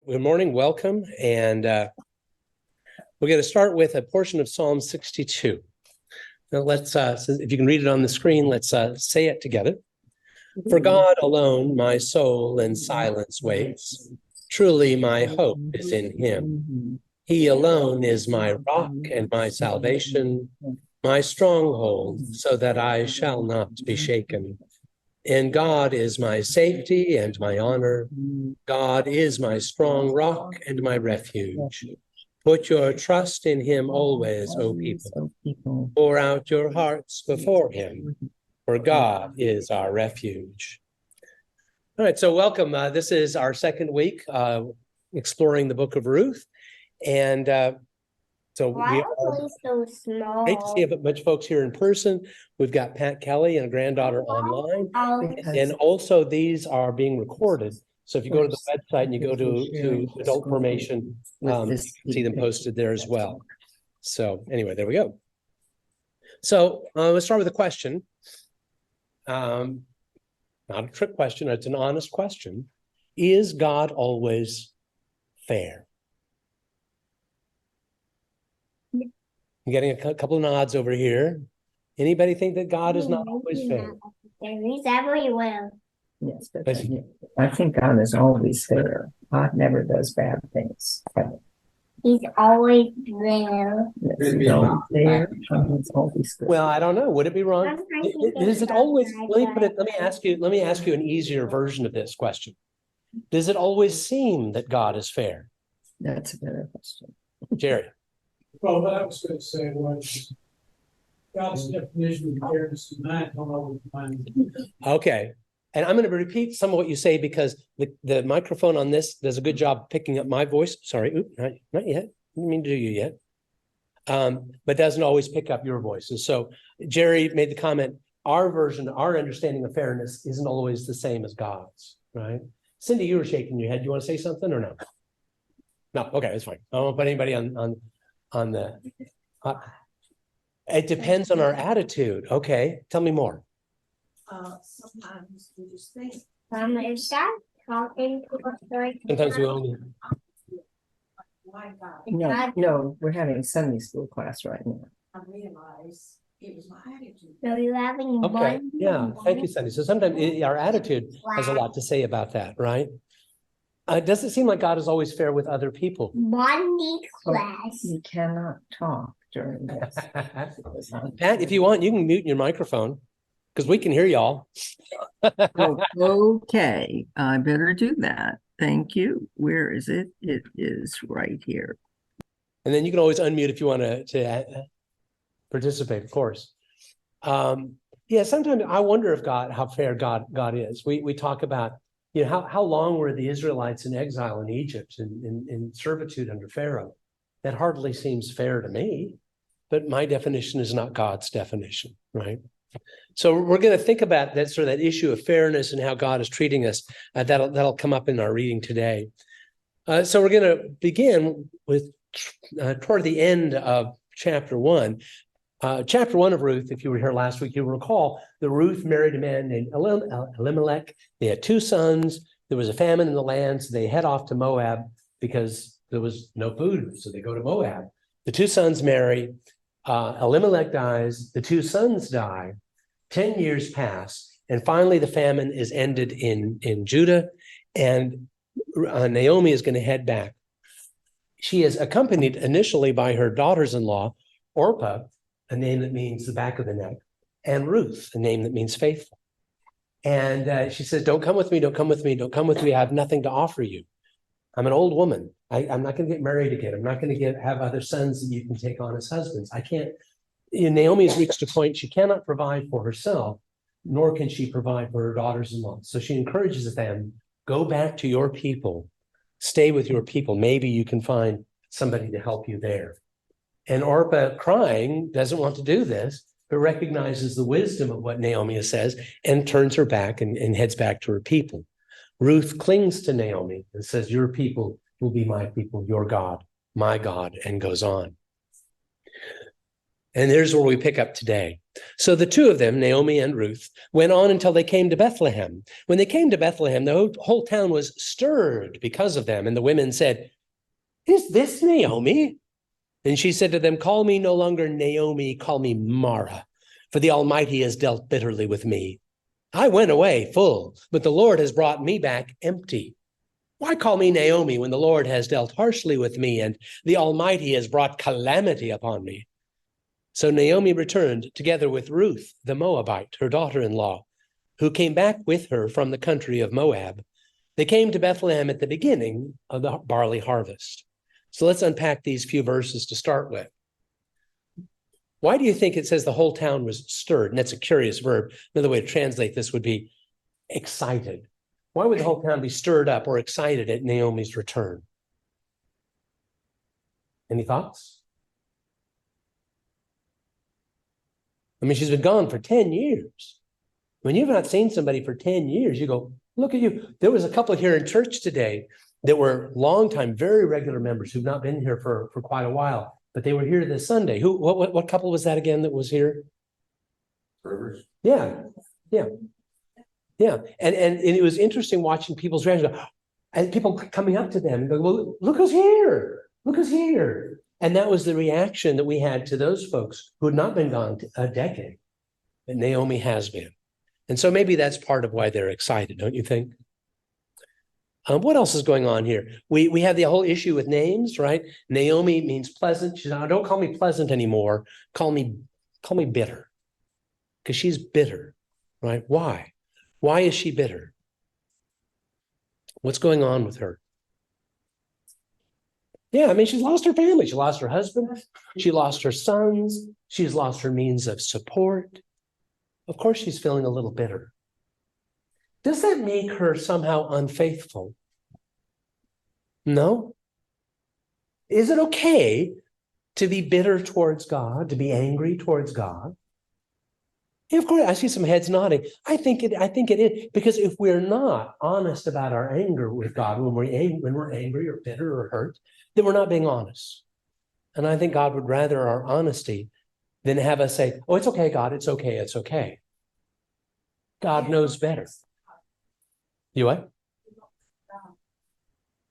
Good morning, welcome. And we're going to start with a portion of Psalm 62. Now let's, if you can read it on the screen, let's say it together. For God alone, my soul in silence waits. Truly, my hope is in him. He alone is my rock and my salvation, my stronghold, so that I shall not be shaken. And God is my safety and my honor. God is my strong rock and my refuge. Put your trust in him always, O people. Pour out your hearts before him, for God is our refuge. All right, so welcome. This is our second week exploring the book of Ruth. And so Why are we so small? Great to see a bunch of folks here in person. We've got Pat Kelly and a granddaughter online. And also these are being recorded. So if you go to the website and you go to adult formation, you can see them posted there as well. So anyway, there we go. So let's start with a question. Not a trick question, it's an honest question. Is God always fair? I'm getting a couple of nods over here. Anybody think that God is not always fair? He's everywhere. Yes, but I think God is always fair. God never does bad things. He's always there. Yes, he's always there. He's always good. Well, I don't know. Would it be wrong? Is it always? Let me ask you an easier version of this question. Does it always seem that God is fair? That's a better question. Jerry. Well, what I was going to say was God's definition of fairness and I don't always find. Okay. And I'm going to repeat some of what you say because the microphone on this does a good job picking up my voice. Sorry, not yet. I didn't mean to do you yet. But doesn't always pick up your voices. So Jerry made the comment, our understanding of fairness isn't always the same as God's, right? Cindy, you were shaking your head. You want to say something or no? No, okay, that's fine. I won't put anybody on the it depends on our attitude. Okay, tell me more. Sometimes we just think. Is that talking to us right now? Sometimes we only. Why God? No, we're having Sunday school class right now. I realize it was my attitude. So you're having Okay, one? yeah, thank you, Cindy. So sometimes our attitude has a lot to say about that, right? Does it seem like God is always fair with other people? Monday class. You cannot talk during this. Pat, if you want, you can mute your microphone because we can hear y'all. Okay, I better do that. Thank you. Where is it? It is right here. And then you can always unmute if you want to participate, of course. Yeah, sometimes I wonder if how fair God is. We talk about, you know, how long were the Israelites in exile in Egypt in servitude under Pharaoh? That hardly seems fair to me, but my definition is not God's definition, right? So we're going to think about that sort of that issue of fairness and how God is treating us. That'll come up in our reading today. So we're going to begin with toward the end of chapter 1. Chapter 1 of Ruth, if you were here last week, you'll recall that Ruth married a man named Elimelech. They had 2 sons. There was a famine in the land, so they head off to Moab because there was no food, so they go to Moab. The 2 sons marry. Elimelech dies. The 2 sons die. 10 years pass, and finally the famine is ended in Judah, and Naomi is going to head back. She is accompanied initially by her daughters-in-law, Orpah, a name that means the back of the neck, and Ruth, a name that means faithful. And she says, don't come with me, don't come with me, don't come with me. I have nothing to offer you. I'm an old woman. I'm not going to get married again. I'm not going to have other sons that you can take on as husbands. I can't. Naomi has reached a point she cannot provide for herself, nor can she provide for her daughters-in-law. So she encourages them, go back to your people, stay with your people. Maybe you can find somebody to help you there. And Orpah, crying, doesn't want to do this, but recognizes the wisdom of what Naomi says and turns her back and heads back to her people. Ruth clings to Naomi and says, your people will be my people, your God, my God, and goes on. And here's where we pick up today. So the two of them, Naomi and Ruth, went on until they came to Bethlehem. When they came to Bethlehem, the whole town was stirred because of them. And the women said, "Is this Naomi?" And she said to them, "Call me no longer Naomi, call me Mara, for the Almighty has dealt bitterly with me. I went away full, but the Lord has brought me back empty. Why call me Naomi when the Lord has dealt harshly with me and the Almighty has brought calamity upon me?" So Naomi returned together with Ruth, the Moabite, her daughter-in-law, who came back with her from the country of Moab. They came to Bethlehem at the beginning of the barley harvest. So let's unpack these few verses to start with. Why do you think it says the whole town was stirred? And that's a curious verb. Another way to translate this would be excited. Why would the whole town be stirred up or excited at Naomi's return? Any thoughts? I mean, she's been gone for 10 years. When you've not seen somebody for 10 years, you go, look at you. There was a couple here in church today that were longtime, very regular members who've not been here for quite a while, but they were here this Sunday. What couple was that again that was here? Rivers. Yeah. And it was interesting watching people's reactions and people coming up to them and going, "Well, look who's here. Look who's here." And that was the reaction that we had to those folks who had not been gone a decade. And Naomi has been. And so maybe that's part of why they're excited, don't you think? What else is going on here? We have the whole issue with names, right? Naomi means pleasant. She's not, "Don't call me pleasant anymore. Call me bitter." Because she's bitter, right? Why? Why is she bitter? What's going on with her? Yeah, I mean, she's lost her family. She lost her husband. She lost her sons. She's lost her means of support. Of course, she's feeling a little bitter. Does that make her somehow unfaithful? No. Is it okay to be bitter towards God, to be angry towards God? Yeah, of course, I see some heads nodding. I think it is, because if we're not honest about our anger with God, when we're angry or bitter or hurt, then we're not being honest. And I think God would rather our honesty than have us say, "Oh, it's okay, God, it's okay, it's okay." God knows better. You what?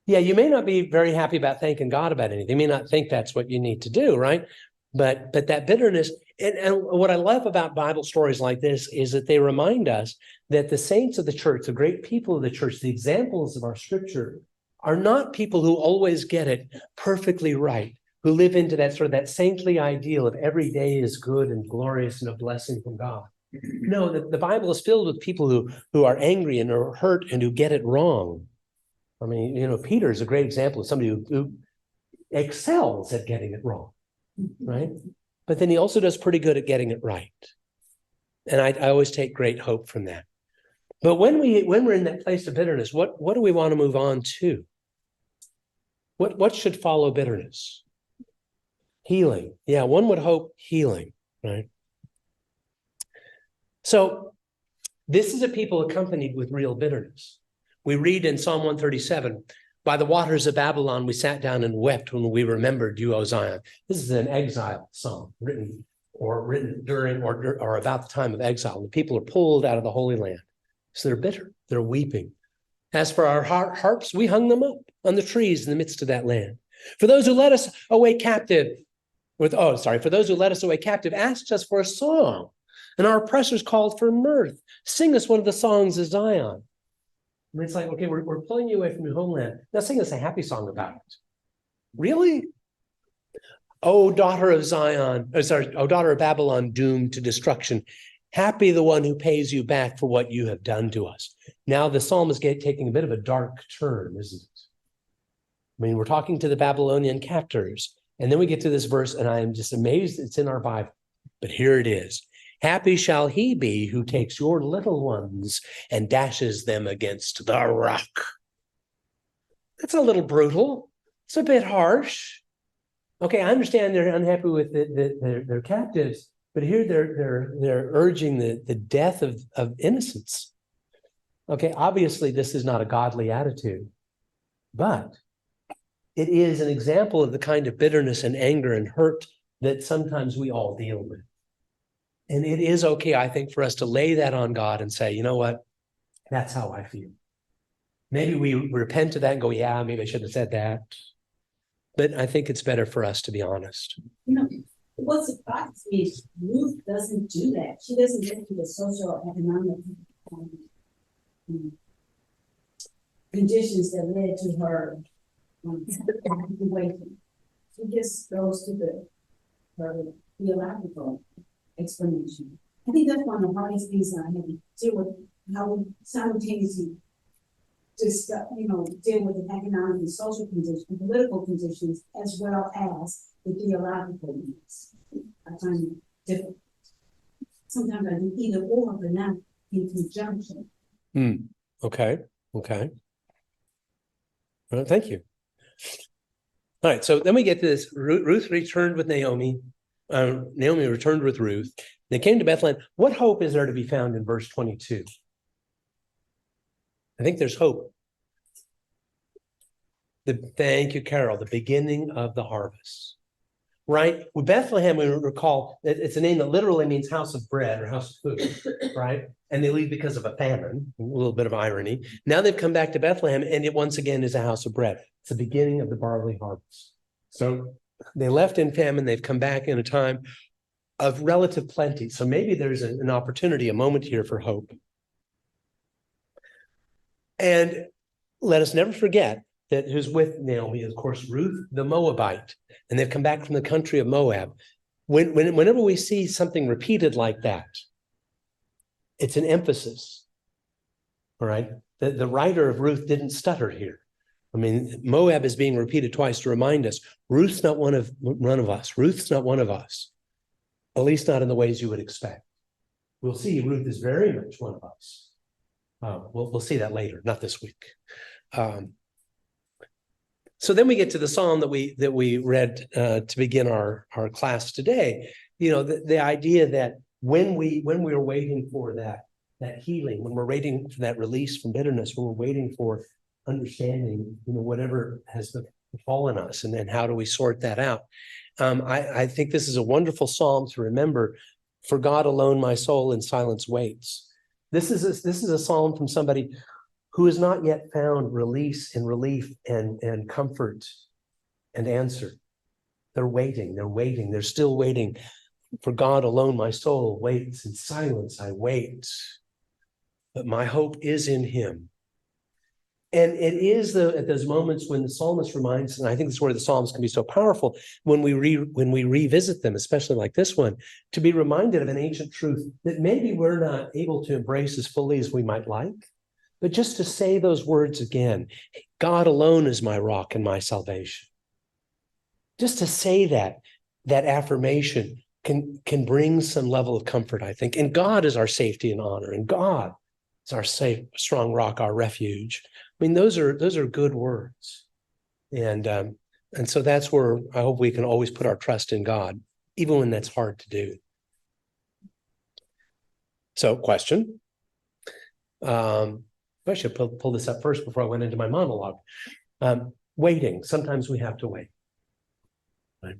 Yeah, you may not be very happy about thanking God about anything. You may not think that's what you need to do, right? But that bitterness, and what I love about Bible stories like this is that they remind us that the saints of the church, the great people of the church, the examples of our scripture, are not people who always get it perfectly right, who live into that sort of that saintly ideal of every day is good and glorious and a blessing from God. No, the Bible is filled with people who are angry and are hurt and who get it wrong. I mean, Peter is a great example of somebody who excels at getting it wrong, right? But then he also does pretty good at getting it right. And I always take great hope from that. But when we're in that place of bitterness, what do we want to move on to? What should follow bitterness? Healing. Yeah, one would hope healing, right? So this is a people accompanied with real bitterness. We read in Psalm 137, "By the waters of Babylon, we sat down and wept when we remembered you, O Zion." This is an exile psalm written during or about the time of exile. The people are pulled out of the Holy Land. So they're bitter, they're weeping. "As for our harps, we hung them up on the trees in the midst of that land. For those who led us away captive, for those who led us away captive asked us for a song, and our oppressors called for mirth. Sing us one of the songs of Zion." I mean, it's like, okay, we're pulling you away from your homeland. Now sing us a happy song about it. Really? "O daughter of Zion, O daughter of Babylon, doomed to destruction. Happy the one who pays you back for what you have done to us." Now the psalm is taking a bit of a dark turn, isn't it? I mean, we're talking to the Babylonian captors, and then we get to this verse, and I am just amazed it's in our Bible. But here it is. "Happy shall he be who takes your little ones and dashes them against the rock." That's a little brutal. It's a bit harsh. Okay, I understand they're unhappy with their captives, but here they're urging the death of innocents. Okay, obviously this is not a godly attitude, but it is an example of the kind of bitterness and anger and hurt that sometimes we all deal with. And it is okay, I think, for us to lay that on God and say, you know what? That's how I feel. Maybe we repent of that and go, yeah, maybe I shouldn't have said that. But I think it's better for us to be honest. You know, what surprises me is Ruth doesn't do that. She doesn't get to the social economic conditions that led to her waiting. She just goes to her theological explanation. I think that's one of the hardest things that I have to deal with, how we simultaneously discuss, deal with the economic and social conditions, political conditions, as well as the theological needs. I find it difficult. Sometimes I do either or, but not in conjunction. Okay. Well, thank you. All right, so then we get to this. Ruth returned with Naomi. Naomi returned with Ruth. They came to Bethlehem. What hope is there to be found in verse 22? I think there's hope. Thank you, Carol. The beginning of the harvest. Right? With Bethlehem, we recall, it's a name that literally means house of bread or house of food, right? And they leave because of a famine, a little bit of irony. Now they've come back to Bethlehem, and it once again is a house of bread. It's the beginning of the barley harvest. So they left in famine, they've come back in a time of relative plenty. So maybe there's an opportunity, a moment here for hope. And let us never forget that who's with Naomi is, of course, Ruth the Moabite, and they've come back from the country of Moab. Whenever we see something repeated like that, it's an emphasis, all right? The writer of Ruth didn't stutter here. I mean, Moab is being repeated twice to remind us, Ruth's not one of us. Ruth's not one of us, at least not in the ways you would expect. We'll see Ruth is very much one of us. We'll see that later, not this week. So then we get to the psalm that we read to begin our class today. The idea that when we're waiting for that healing, when we're waiting for that release from bitterness, when we're waiting for understanding, whatever has befallen us, and then how do we sort that out? I think this is a wonderful psalm to remember. For God alone, my soul in silence waits. This is a psalm from somebody who has not yet found release and relief and comfort and answer. They're waiting, they're still waiting. For God alone, my soul waits in silence, I wait. But my hope is in him. And it is at those moments when the psalmist reminds, and I think this is where the psalms can be so powerful, when we revisit them, especially like this one, to be reminded of an ancient truth that maybe we're not able to embrace as fully as we might like. But just to say those words again, God alone is my rock and my salvation. Just to say that affirmation can bring some level of comfort, I think. And God is our safety and honor, and God is our safe, strong rock, our refuge. I mean, those are good words. And so that's where I hope we can always put our trust in God, even when that's hard to do. So, question. I should pull this up first before I went into my monologue. Waiting. Sometimes we have to wait. Right?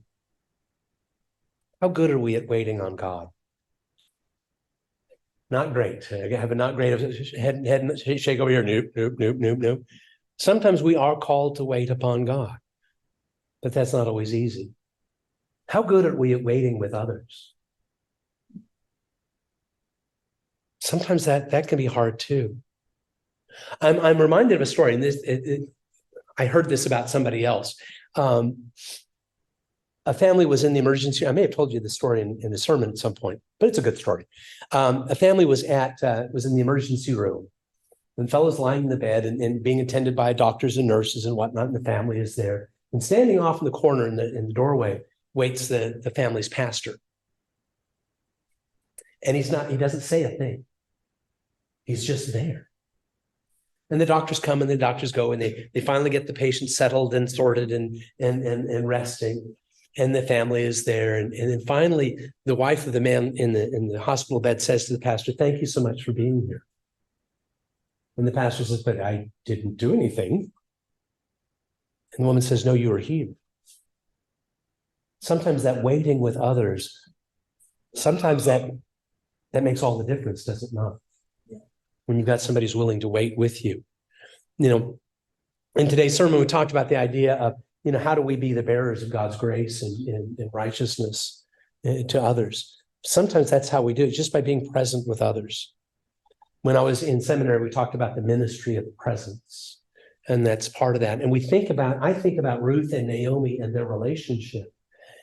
How good are we at waiting on God? Not great. I have a not great head shake over here. Nope. Sometimes we are called to wait upon God, but that's not always easy. How good are we at waiting with others? Sometimes that can be hard too. I'm reminded of a story, and I heard this about somebody else. A family was in the emergency. I may have told you the story in a sermon at some point, but it's a good story. A family was in the emergency room, and fellows lying in the bed and being attended by doctors and nurses and whatnot, and the family is there. And standing off in the corner in the doorway waits the family's pastor. And he doesn't say a thing. He's just there. And the doctors come and the doctors go, and they finally get the patient settled and sorted and resting. And the family is there. And then finally, the wife of the man in the hospital bed says to the pastor, "Thank you so much for being here." And the pastor says, "But I didn't do anything." And the woman says, "No, you were here." sometimes that waiting with others, sometimes that makes all the difference, does it not? When you've got somebody who's willing to wait with you. In today's sermon, we talked about the idea of, how do we be the bearers of God's grace and righteousness to others? Sometimes that's how we do it, just by being present with others. When I was in seminary, we talked about the ministry of presence, and that's part of that. And I think about Ruth and Naomi and their relationship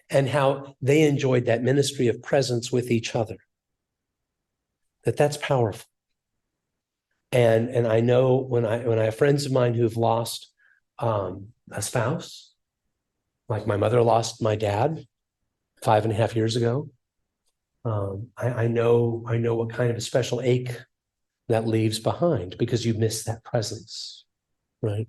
and how they enjoyed that ministry of presence with each other. That's powerful. And I know when I have friends of mine who've lost a spouse, like my mother lost my dad 5.5 years ago. I know what kind of a special ache that leaves behind because you miss that presence, right?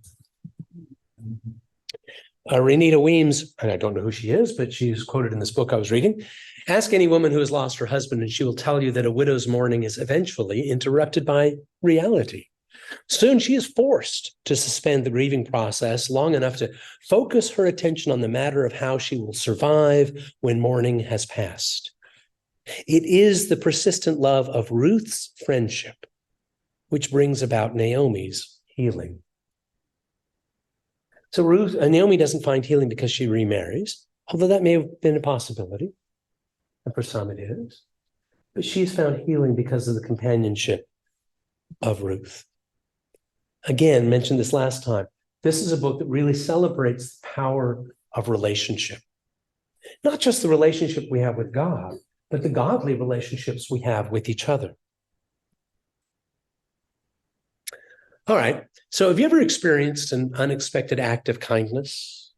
Renita Weems, and I don't know who she is, but she's quoted in this book I was reading. Ask any woman who has lost her husband, and she will tell you that a widow's mourning is eventually interrupted by reality. Soon she is forced to suspend the grieving process long enough to focus her attention on the matter of how she will survive when mourning has passed. It is the persistent love of Ruth's friendship which brings about Naomi's healing. So Naomi doesn't find healing because she remarries, although that may have been a possibility, and for some it is. But she's found healing because of the companionship of Ruth. Again, mentioned this last time, this is a book that really celebrates the power of relationship. Not just the relationship we have with God, but the godly relationships we have with each other. All right, so have you ever experienced an unexpected act of kindness?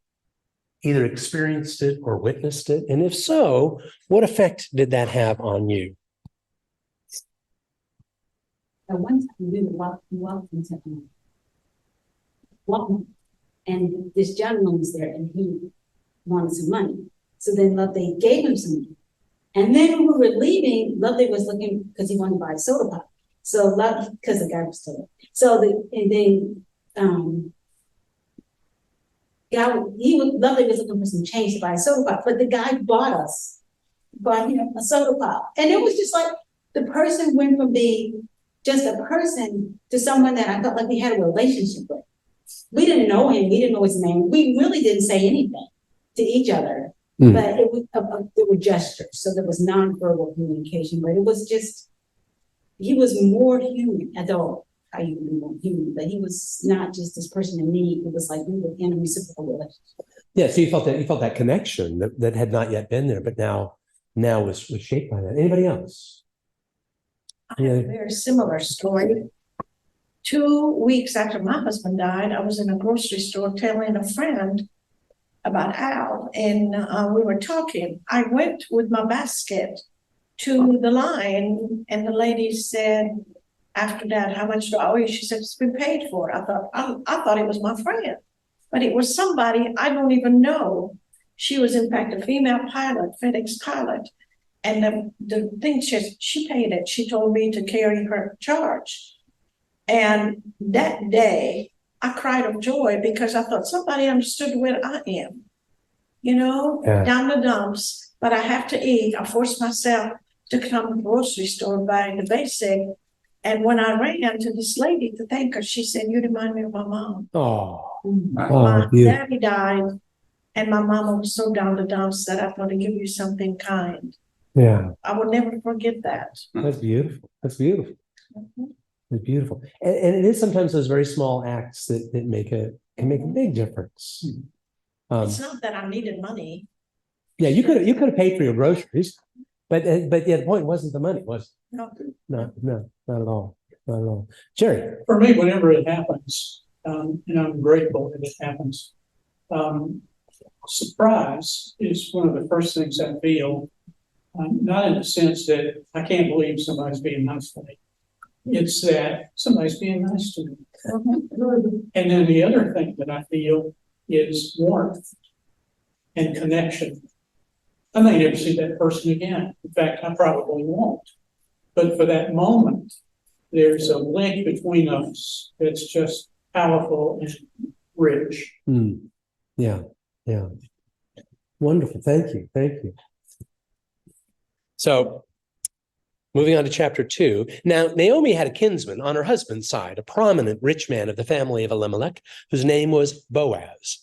Either experienced it or witnessed it? And if so, what effect did that have on you? At one time, we were walking to walking, and this gentleman was there, and he wanted some money. So then Loveday gave him some money. And then when we were leaving, Loveday was looking because he wanted to buy a soda pop. So because the guy was still there. So Loveday was looking for some change to buy a soda pop, but the guy bought him a soda pop. And it was just like the person went from being just a person to someone that I felt like we had a relationship with. We didn't know him. We didn't know his name. We really didn't say anything to each other, but there were gestures. So there was nonverbal communication, but it was just, he was more human, although how you can be more human, but he was not just this person in need. It was like we were in a reciprocal relationship. Yeah, so you felt that connection that had not yet been there, but now was shaped by that. Anybody else? I have a very similar story. 2 weeks after my husband died, I was in a grocery store telling a friend about Al, and we were talking. I went with my basket to the line, and the lady said, after that, how much do I owe you? She said, it's been paid for. I thought it was my friend, but it was somebody I don't even know. She was in fact a female pilot, FedEx pilot. And the thing she paid it. She told me to carry her charge. And that day I cried of joy because I thought somebody understood where I am, down the dumps, but I have to eat. I forced myself to come to the grocery store buying the basic. And when I ran to this lady to thank her, she said, you remind me of my mom. My daddy died, and my mama was so down the dumps that I thought to give you something kind. Yeah. I will never forget that. That's beautiful. That's beautiful. It's beautiful. And it is sometimes those very small acts that can make a big difference. It's not that I needed money. Yeah, you could have paid for your groceries, but the point wasn't the money, was it? No, not at all. Not at all. Jerry. For me, whenever it happens, and I'm grateful that it happens, surprise is one of the first things I feel. Not in the sense that I can't believe somebody's being nice to me. It's that somebody's being nice to me. And then the other thing that I feel is warmth and connection. I may never see that person again. In fact, I probably won't. But for that moment, there's a link between us that's just powerful and rich. Yeah. Wonderful. Thank you. Thank you. So, moving on to chapter 2. Now, Naomi had a kinsman on her husband's side, a prominent rich man of the family of Elimelech, whose name was Boaz.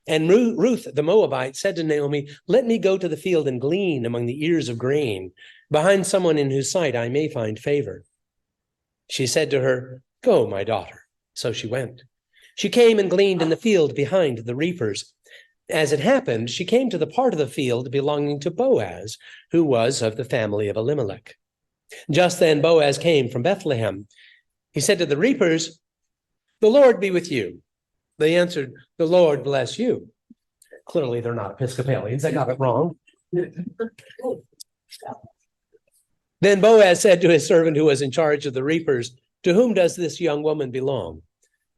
And Ruth, the Moabite, said to Naomi, "Let me go to the field and glean among the ears of grain, behind someone in whose sight I may find favor." She said to her, "Go, my daughter." So she went. She came and gleaned in the field behind the reapers. As it happened, she came to the part of the field belonging to Boaz, who was of the family of Elimelech. Just then Boaz came from Bethlehem. He said to the reapers, "The Lord be with you." They answered, "The Lord bless you." Clearly, they're not Episcopalians. They got it wrong. Then Boaz said to his servant who was in charge of the reapers, "To whom does this young woman belong?"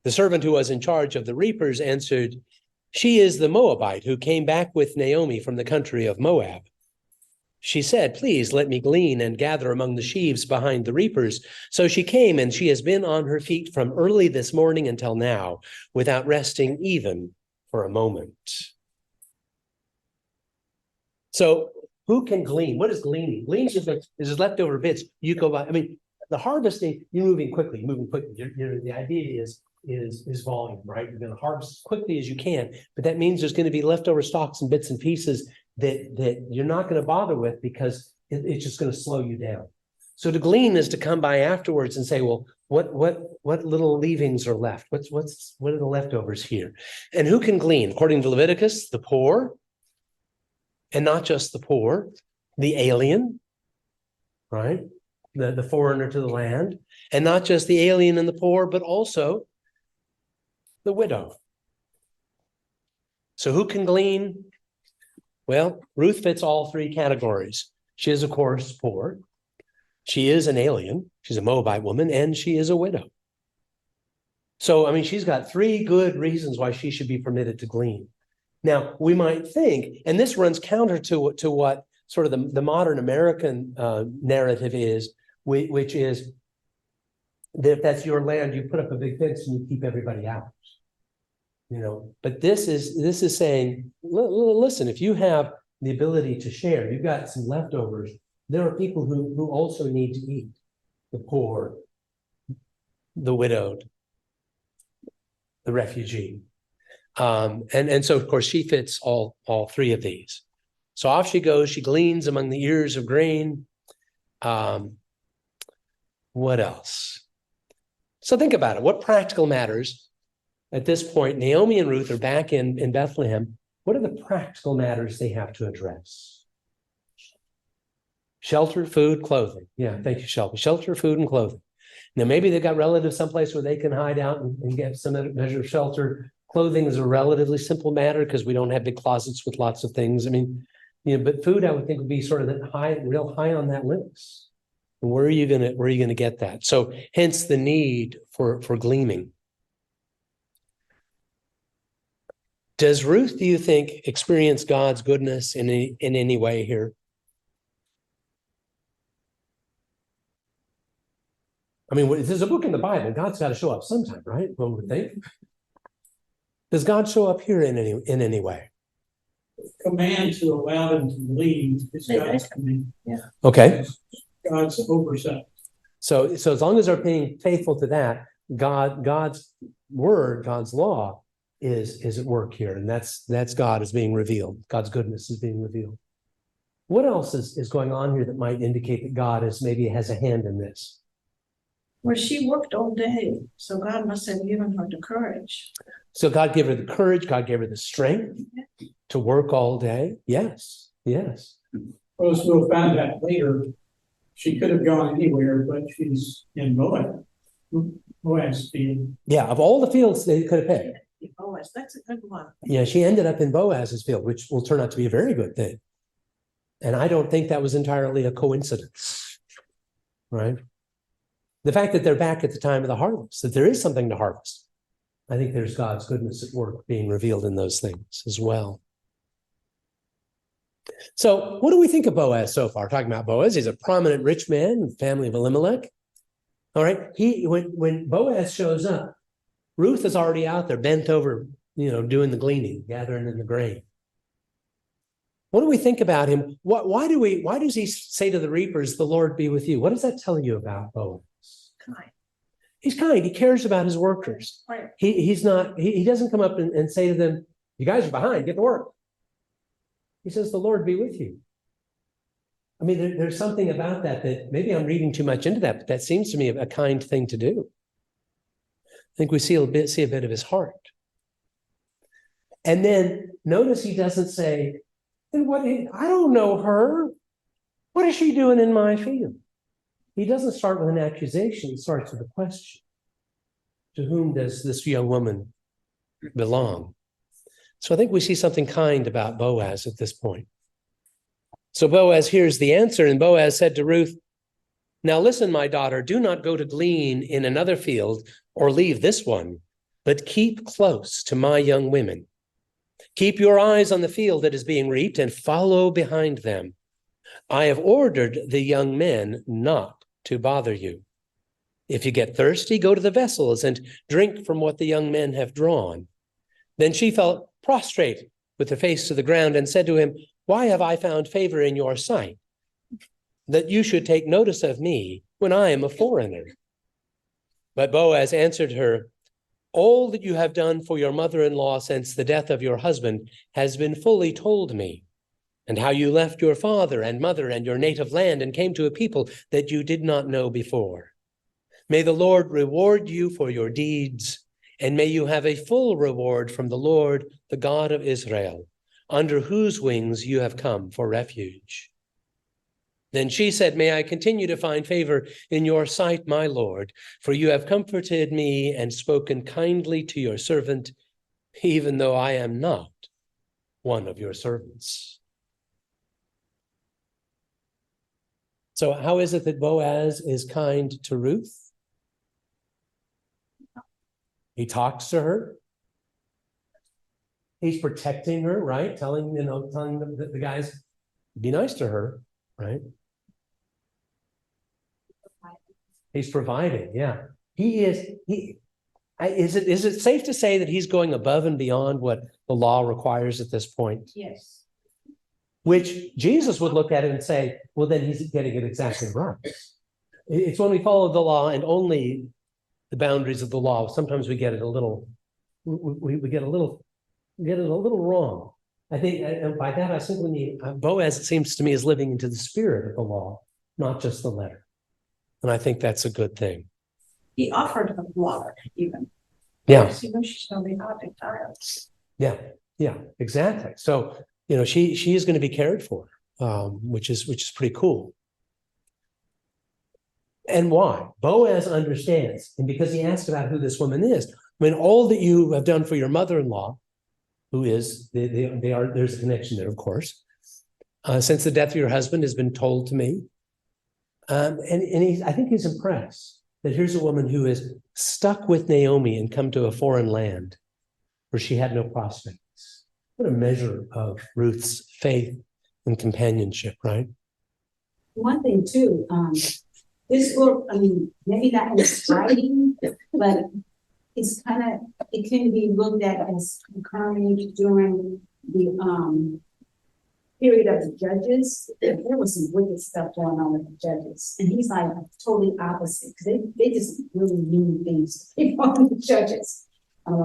The servant who was in charge of the reapers answered, "She is the Moabite who came back with Naomi from the country of Moab." She said, "Please let me glean and gather among the sheaves behind the reapers." So she came, and she has been on her feet from early this morning until now, without resting even for a moment. So who can glean? What is gleaning? Gleaning is leftover bits. You go by, I mean, the harvesting, you're moving quickly. The idea is volume, right? You're going to harvest as quickly as you can, but that means there's going to be leftover stalks and bits and pieces that you're not going to bother with because it's just going to slow you down. So to glean is to come by afterwards and say, well, what little leavings are left? What are the leftovers here? And who can glean? According to Leviticus, the poor, and not just the poor, the alien, right? The foreigner to the land, and not just the alien and the poor, but also the widow. So who can glean? Well, Ruth fits all three categories. She is, of course, poor. She is an alien. She's a Moabite woman, and she is a widow. So, I mean, she's got three good reasons why she should be permitted to glean. Now, we might think, and this runs counter to what sort of the modern American narrative is, which is that if that's your land, you put up a big fence and you keep everybody out. You know, but this is saying, listen, if you have the ability to share, you've got some leftovers, there are people who also need to eat: the poor, the widowed, the refugee. And so, of course, she fits all three of these. So off she goes. She gleans among the ears of grain. What else? So think about it. What practical matters? At this point, Naomi and Ruth are back in Bethlehem. What are the practical matters they have to address? Shelter, food, clothing. Yeah, thank you, Shelby. Shelter, food, and clothing. Now, maybe they've got relatives someplace where they can hide out and get some measure of shelter. Clothing is a relatively simple matter because we don't have big closets with lots of things. I mean, you know, but food, I would think, would be sort of real high on that list. And where are you gonna get that? So hence the need for gleaming. Does Ruth, do you think, experience God's goodness in any way here? I mean, there's a book in the Bible. God's got to show up sometime, right? One would think. Does God show up here in any way? Command to allow them to leave is God's command. Yeah. Okay. God's oversight. So as long as they're being faithful to that, God's word, God's law is at work here, and that's God is being revealed. God's goodness is being revealed. What else is going on here that might indicate that God maybe has a hand in this? Well, she worked all day, so God must have given her the courage. So God gave her the courage, God gave her the strength to work all day. Yes. Well, as we'll find out later, she could have gone anywhere, but she's in Moab. Moab's field. Yeah, of all the fields they could have picked. Boaz, that's a good one. Yeah, she ended up in Boaz's field, which will turn out to be a very good thing. And I don't think that was entirely a coincidence, right? The fact that they're back at the time of the harvest, that there is something to harvest. I think there's God's goodness at work being revealed in those things as well. So what do we think of Boaz so far? Talking about Boaz, he's a prominent rich man in the family of Elimelech. All right, when Boaz shows up, Ruth is already out there, bent over, doing the gleaning, gathering in the grain. What do we think about him? Why does he say to the reapers, the Lord be with you? What does that tell you about Boaz? Kind. He's kind. He cares about his workers. Right. He doesn't come up and say to them, you guys are behind, get to work. He says, the Lord be with you. I mean, there's something about that maybe I'm reading too much into that, but that seems to me a kind thing to do. I think we see a bit of his heart. And then notice he doesn't say, I don't know her. What is she doing in my field? He doesn't start with an accusation. He starts with a question. To whom does this young woman belong? So I think we see something kind about Boaz at this point. So Boaz hears the answer, and Boaz said to Ruth, now listen, my daughter, do not go to glean in another field or leave this one, but keep close to my young women. Keep your eyes on the field that is being reaped and follow behind them. I have ordered the young men not to bother you. If you get thirsty, go to the vessels and drink from what the young men have drawn. Then she fell prostrate with her face to the ground and said to him, why have I found favor in your sight, that you should take notice of me when I am a foreigner? But Boaz answered her, all that you have done for your mother-in-law since the death of your husband has been fully told me, and how you left your father and mother and your native land and came to a people that you did not know before. May the Lord reward you for your deeds, and may you have a full reward from the Lord, the God of Israel, under whose wings you have come for refuge. Then she said, may I continue to find favor in your sight, my Lord, for you have comforted me and spoken kindly to your servant, even though I am not one of your servants. So how is it that Boaz is kind to Ruth? He talks to her. He's protecting her, right? Telling the guys, be nice to her, right? He's providing, yeah. Is it safe to say that he's going above and beyond what the law requires at this point? Yes. Which Jesus would look at it and say, well, then he's getting it exactly right. It's when we follow the law and only the boundaries of the law, sometimes we get it a little, we get a little wrong. I think, and by that I simply mean Boaz, it seems to me, is living into the spirit of the law, not just the letter. And I think that's a good thing. He offered her water, even. Yeah. You know, she's going to be hot and tired. Yeah, exactly. So, you know, she is going to be cared for, which is pretty cool. And why? Boaz understands, and because he asked about who this woman is. I mean, all that you have done for your mother-in-law, who is, there's a connection there, of course. Since the death of your husband has been told to me. I think he's impressed that here's a woman who is stuck with Naomi and come to a foreign land where she had no prospects. What a measure of Ruth's faith and companionship, right? One thing too, this book, I mean, maybe not as writing, but it's it can be looked at as concurrent during the period of the judges. There was some wicked stuff going on with the judges, and he's like totally opposite, because they just really mean things to people on the judges. But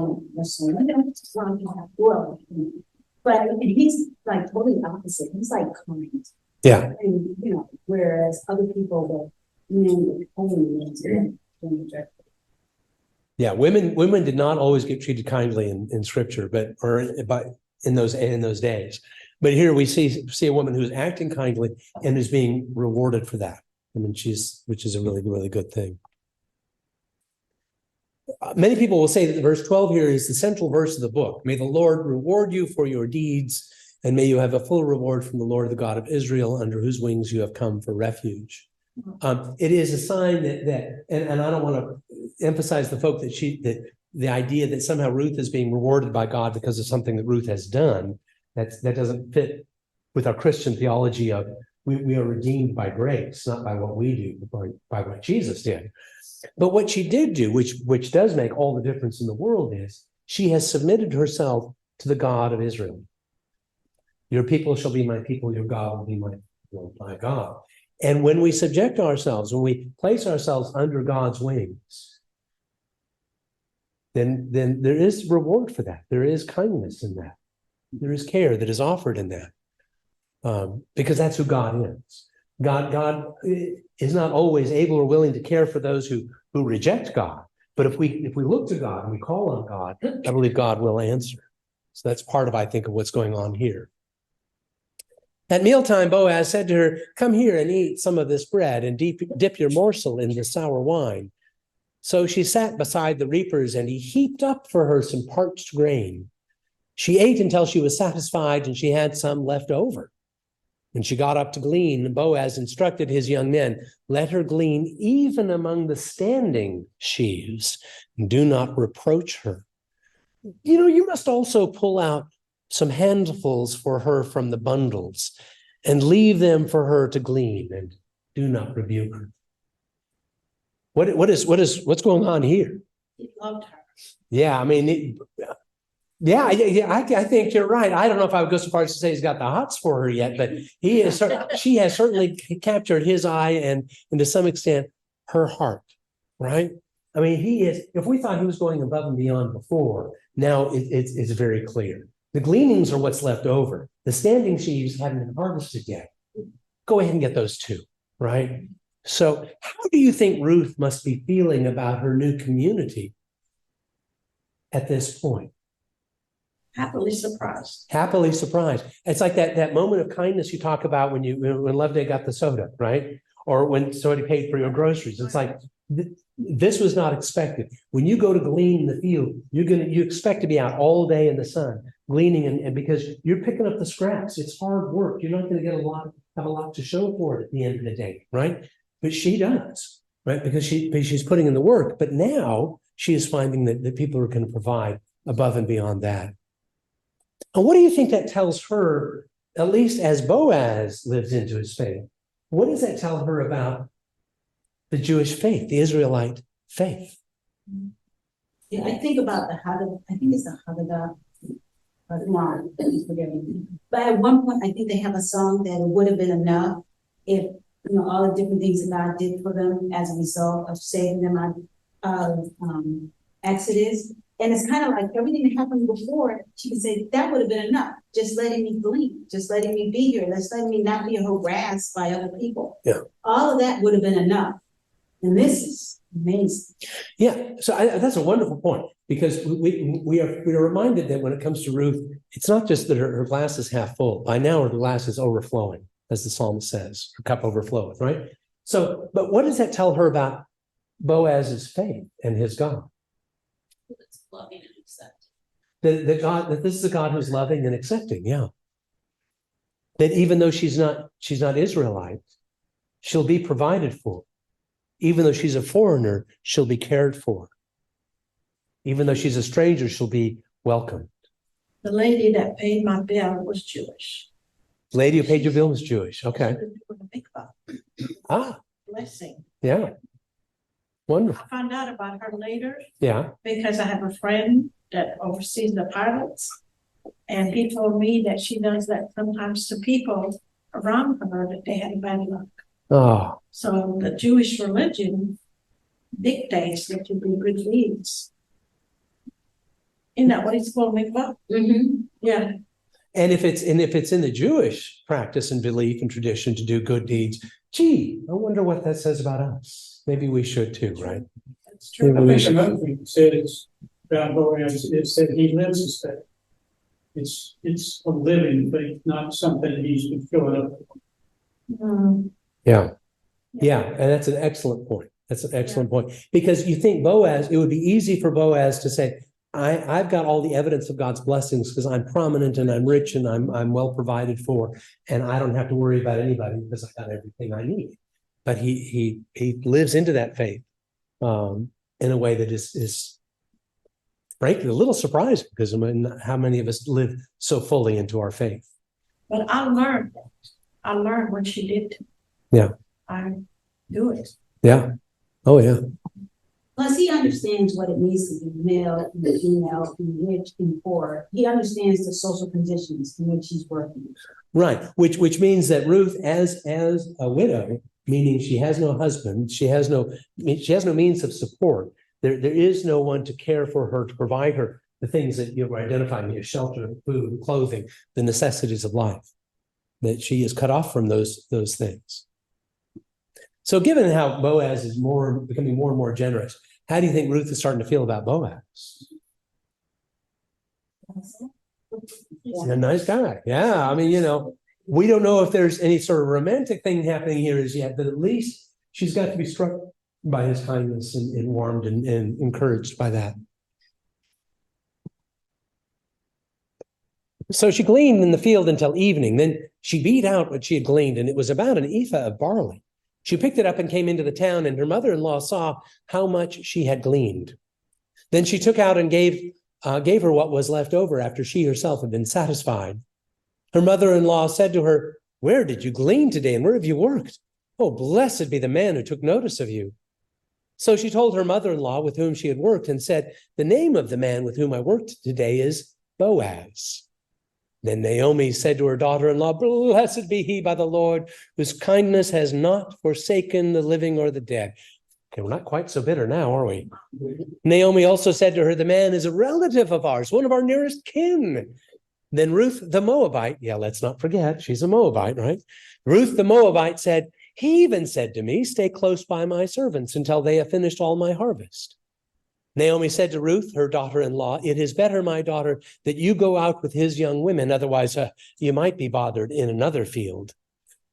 he's like totally opposite. He's like kind. Yeah. And you know, whereas other people only Yeah, women did not always get treated kindly in scripture, but in those days. But here we see a woman who's acting kindly and is being rewarded for that. I mean, which is a really, really good thing. Many people will say that verse 12 here is the central verse of the book. May the Lord reward you for your deeds, and may you have a full reward from the Lord, the God of Israel, under whose wings you have come for refuge. It is a sign that and I don't want to emphasize the folk that the idea that somehow Ruth is being rewarded by God because of something that Ruth has done, that doesn't fit with our Christian theology of we are redeemed by grace, not by what we do, but by what Jesus did. But what she did do, which does make all the difference in the world, is she has submitted herself to the God of Israel. Your people shall be my people, your God will be my God. And when we subject ourselves, when we place ourselves under God's wings, then there is reward for that. There is kindness in that. There is care that is offered in that. Because that's who God is. God is not always able or willing to care for those who reject God. But if we look to God and we call on God, I believe God will answer. So that's part of, I think, of what's going on here. At mealtime, Boaz said to her, "Come here and eat some of this bread and dip your morsel in the sour wine." So she sat beside the reapers, and he heaped up for her some parched grain. She ate until she was satisfied, and she had some left over. When she got up to glean, Boaz instructed his young men, "Let her glean even among the standing sheaves, and do not reproach her. You must also pull out some handfuls for her from the bundles, and leave them for her to glean, and do not rebuke her." What's going on here? He loved her. Yeah, I mean, I think you're right. I don't know if I would go so far as to say he's got the hots for her yet, but she has certainly captured his eye and to some extent her heart, right? I mean, if we thought he was going above and beyond before, now it's very clear. The gleanings are what's left over. The standing sheaves haven't been harvested yet. Go ahead and get those too, right? So how do you think Ruth must be feeling about her new community at this point? Happily surprised. Happily surprised. It's like that moment of kindness you talk about when Loveday got the soda, right? Or when somebody paid for your groceries. It's like, this was not expected. When you go to glean in the field, you expect to be out all day in the sun, gleaning, and because you're picking up the scraps. It's hard work. You're not going to have a lot to show for it at the end of the day, right? But she does, right? Because she's putting in the work. But now she is finding that people are going to provide above and beyond that. And what do you think that tells her, at least as Boaz lives into his faith? What does that tell her about the Jewish faith, the Israelite faith? Yeah, I think about I think it's the Haggadah. No, forgive me. But at one point, I think they have a song that it would have been enough if, all the different things that God did for them as a result of saving them out of Exodus. And it's kind of like everything that happened before, she could say, that would have been enough. Just letting me glean, just letting me be here, just letting me not be harassed by other people. Yeah. All of that would have been enough. And this is amazing. Yeah, so that's a wonderful point, because we are reminded that when it comes to Ruth, it's not just that her glass is half full. By now, her glass is overflowing, as the psalmist says, her cup overfloweth, right? So, but what does that tell her about Boaz's faith and his God? It's loving and accepting. That this is a God who's loving and accepting, yeah. That even though she's not Israelite, she'll be provided for. Even though she's a foreigner, she'll be cared for. Even though she's a stranger, she'll be welcomed. The lady that paid my bill was Jewish. The lady who paid your bill was Jewish. Okay. Ah, Blessing. yeah. Wonderful. I found out about her later Yeah. because I have a friend that oversees the pilots. And he told me that she does that sometimes to people around her that they had bad luck. Oh, So the Jewish religion dictates that you do good deeds. Isn't that what it's called, Mikvah? Mm-hmm. Yeah. and if it's in the Jewish practice and belief and tradition to do good deeds, gee, I wonder what that says about us. Maybe we should too, right? That's true. Maybe we I think should. another thing it said is about Boaz is that he lives his faith. It's a living faith, not something he's been filling up. Mm. Yeah. Yeah. And that's an excellent point. That's an excellent point. Because you think Boaz, it would be easy for Boaz to say, I've got all the evidence of God's blessings because I'm prominent and I'm rich and I'm well provided for, and I don't have to worry about anybody because I got everything I need. But he lives into that faith in a way that is frankly a little surprising, because I mean, how many of us live so fully into our faith? But I learned that. I learned what she did. Yeah. I do it. Yeah. Oh yeah. Plus, he understands what it means to be male and female and rich and poor. He understands the social conditions in which he's working. Right, which means that Ruth, as a widow, meaning she has no husband, she has no means of support. There is no one to care for her, to provide her the things that you're identifying here: shelter, food, clothing, the necessities of life. That she is cut off from those things. So, given how Boaz is becoming more and more generous, how do you think Ruth is starting to feel about Boaz? He's a nice guy. Yeah, I mean, we don't know if there's any sort of romantic thing happening here as yet, but at least she's got to be struck by his kindness and warmed and encouraged by that. So she gleaned in the field until evening. Then she beat out what she had gleaned, and it was about an ephah of barley. She picked it up and came into the town, and her mother-in-law saw how much she had gleaned. Then she took out and gave her what was left over after she herself had been satisfied. Her mother-in-law said to her, "Where did you glean today, and where have you worked? Oh, blessed be the man who took notice of you." So she told her mother-in-law with whom she had worked and said, "The name of the man with whom I worked today is Boaz." Then Naomi said to her daughter-in-law, "Blessed be he by the Lord, whose kindness has not forsaken the living or the dead." Okay, we're not quite so bitter now, are we? Naomi also said to her, "The man is a relative of ours, one of our nearest kin." Then Ruth the Moabite, let's not forget, she's a Moabite, right? Ruth the Moabite said, "He even said to me, 'Stay close by my servants until they have finished all my harvest.'" Naomi said to Ruth, her daughter-in-law, "It is better, my daughter, that you go out with his young women, otherwise you might be bothered in another field."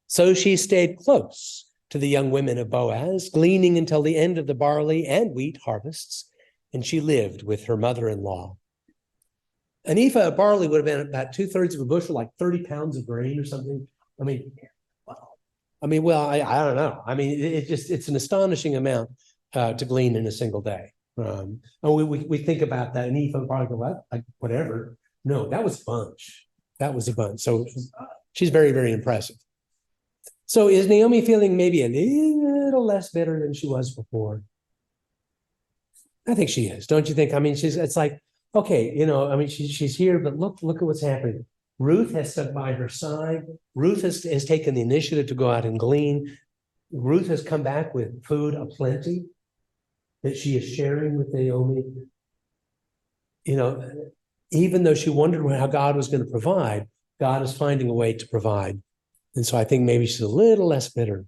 So she stayed close to the young women of Boaz, gleaning until the end of the barley and wheat harvests, and she lived with her mother-in-law. An ephah of barley would have been about 2/3 of a bushel, like 30 pounds of grain or something. I don't know. I mean, it's an astonishing amount to glean in a single day. And we think about that, an ephah of barley, like whatever. No, that was a bunch. So she's very, very impressive. So is Naomi feeling maybe a little less bitter than she was before? I think she is. Don't you think? I mean, it's like, okay, she's here, but look at what's happening. Ruth has stuck by her side. Ruth has taken the initiative to go out and glean. Ruth has come back with food aplenty that she is sharing with Naomi. Even though she wondered how God was going to provide, God is finding a way to provide. And so I think maybe she's a little less bitter.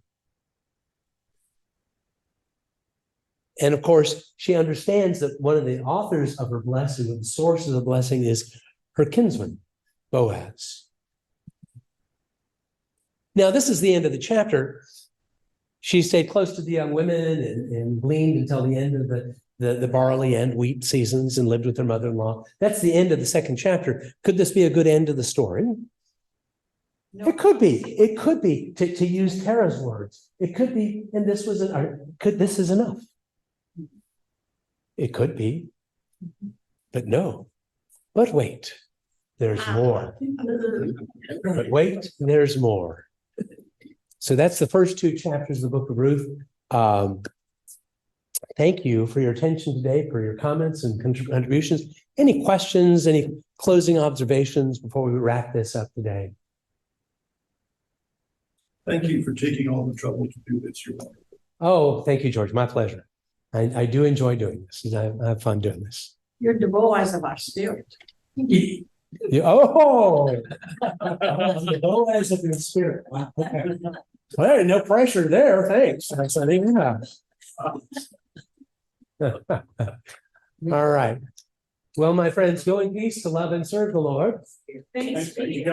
And of course, she understands that one of the authors of her blessing, the sources of blessing, is her kinsman, Boaz. Now, this is the end of the chapter. She stayed close to the young women and gleaned until the end of the barley and wheat seasons and lived with her mother-in-law. That's the end of the second chapter. Could this be a good end to the story? No. It could be. It could be, to use Tara's words. It could be, and this is enough. It could be, but no. But wait, there's more. But wait, there's more. So that's the first two chapters of the book of Ruth. Thank you for your attention today, for your comments and contributions. Any questions, any closing observations before we wrap this up today? Thank you for taking all the trouble to do this. You're wonderful. Oh, thank you, George. My pleasure. I do enjoy doing this. I have fun doing this. You're the Boaz of our spirit. The Boaz of your spirit. Wow. Okay. Well, no pressure there. Thanks. All right. Well, my friends, go in peace to love and serve the Lord. Thanks. Thanks.